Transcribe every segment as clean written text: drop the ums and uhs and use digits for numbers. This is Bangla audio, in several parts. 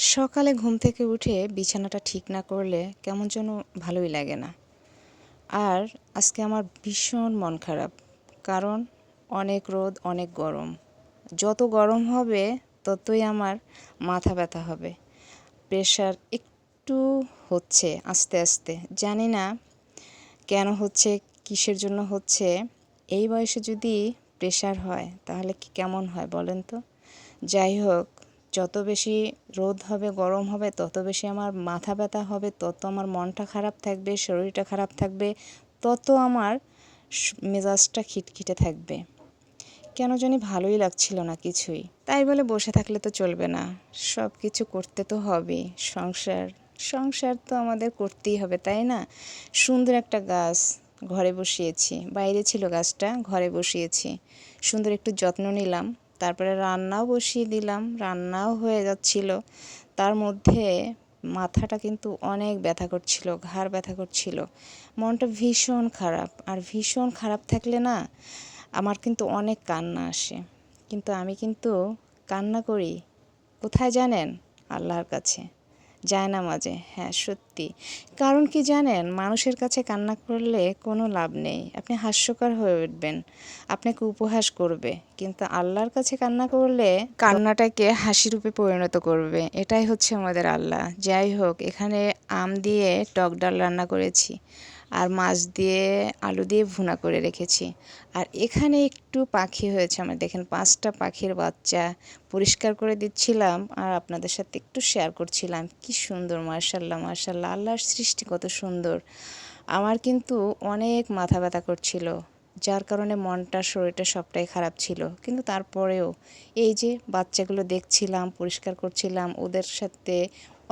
সকালে ঘুম থেকে উঠে বিছানাটা ঠিক না করলে কেমন যেন ভালোই লাগে না। আর আজকে আমার ভীষণ মন খারাপ। কারণ অনেক রোদ, অনেক গরম। যত গরম হবে ততই আমার মাথা ব্যথা হবে। প্রেশার একটু হচ্ছে আস্তে আস্তে। জানি না কেন হচ্ছে, কিসের জন্য হচ্ছে। এই বয়সে যদি প্রেশার হয় তাহলে কি কেমন হয় বলেন তো? যাই হোক, যত বেশি রোদ হবে, গরম হবে, তত বেশি আমার মাথা ব্যথা হবে, তত আমার মনটা খারাপ থাকবে, শরীরটা খারাপ থাকবে, তত আমার মেজাজটা খিটখিটে থাকবে। কেন জানি ভালোই লাগছিল না কিছুই। তাই বলে বসে থাকলে তো চলবে না, সব কিছু করতে তো হবে। সংসার সংসার তো আমাদের করতেই হবে, তাই না? সুন্দর একটা গাছ ঘরে বসিয়েছি, বাইরে ছিল গাছটা, ঘরে বসিয়েছি। সুন্দর একটু যত্ন নিলাম, তারপরে রান্নাও বসিয়ে দিলাম, রান্নাও হয়ে যাচ্ছিল। তার মধ্যে মাথাটা কিন্তু অনেক ব্যথা করছিল, ঘাড় ব্যথা করছিল, মনটা ভীষণ খারাপ। আর ভীষণ খারাপ থাকলে না আমার কিন্তু অনেক কান্না আসে। কিন্তু আমি কিন্তু কান্না করি কোথায় জানেন? আল্লাহর কাছে, জায়নামাজে। হ্যাঁ, সত্যি। কারণ কি জানেন, মানুষের কাছে কান্না করলে কোনো লাভ নেই। আপনি হাস্যকর হয়ে উঠবেন, আপনাকে উপহাস করবে। কিন্তু আল্লাহর কাছে কান্না করলে কান্নাটাকে হাসি রূপে পরিণত করবে। এটাই হচ্ছে আমাদের আল্লাহ। যাই হোক, এখানে আম দিয়ে টক ডাল রান্না করেছি, আর মাছ দিয়ে আলু দিয়ে ভুনা করে রেখেছি। আর এখানে একটু পাখি হয়েছে আমার, দেখেন 5টা পাখির বাচ্চা পরিষ্কার করে দিচ্ছিলাম আর আপনাদের সাথে একটু শেয়ার করছিলাম। কি সুন্দর, মাশাআল্লাহ মাশাআল্লাহ, আল্লাহর সৃষ্টি কত সুন্দর। আমার কিন্তু অনেক মাথা ব্যথা করছিল, যার কারণে মনটা শরীরটা সবটাই খারাপ ছিল। কিন্তু তারপরেও এই যে বাচ্চাগুলো দেখছিলাম, পরিষ্কার করছিলাম, ওদের সাথে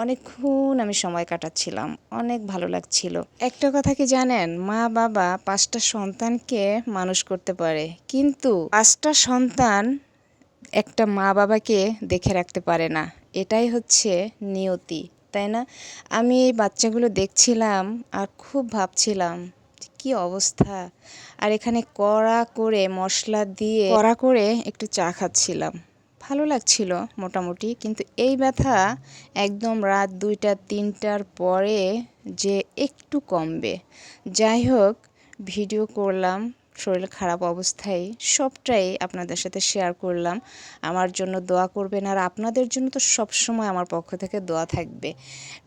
অনেকক্ষণ আমি সময় কাটাচ্ছিলাম, অনেক ভালো লাগছিল। একটা কথা কি জানেন, মা বাবা 5টা সন্তানকে মানুষ করতে পারে, কিন্তু 5টা সন্তান একটা মা বাবাকে দেখে রাখতে পারে না। এটাই হচ্ছে নিয়তি, তাই না? আমি এই বাচ্চাগুলো দেখছিলাম আর খুব ভাবছিলাম কি অবস্থা। আর এখানে কড়া করে মশলা দিয়ে কড়া করে একটু চা খাচ্ছিলাম, ভালো লাগছিল মোটামুটি। কিন্তু এই ব্যথা একদম রাত 2টা 3টার পরে যে একটু কমবে। যাই হোক, ভিডিও করলাম শরীর খারাপ অবস্থায়, সবটাই আপনাদের সাথে শেয়ার করলাম। আমার জন্য দোয়া করবেন, আর আপনাদের জন্য তো সবসময় আমার পক্ষ থেকে দোয়া থাকবে।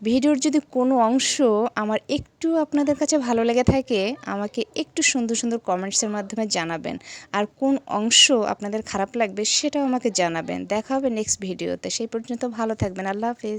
ভিডিওর যদি কোনো অংশ আমার একটু আপনাদের কাছে ভালো লেগে থাকে, আমাকে একটু সুন্দর সুন্দর কমেন্টসের মাধ্যমে জানাবেন। আর কোন অংশ আপনাদের খারাপ লাগবে সেটাও আমাকে জানাবেন। দেখা হবে নেক্সট ভিডিওতে। সেই পর্যন্ত ভালো থাকবেন। আল্লাহ হাফেজ।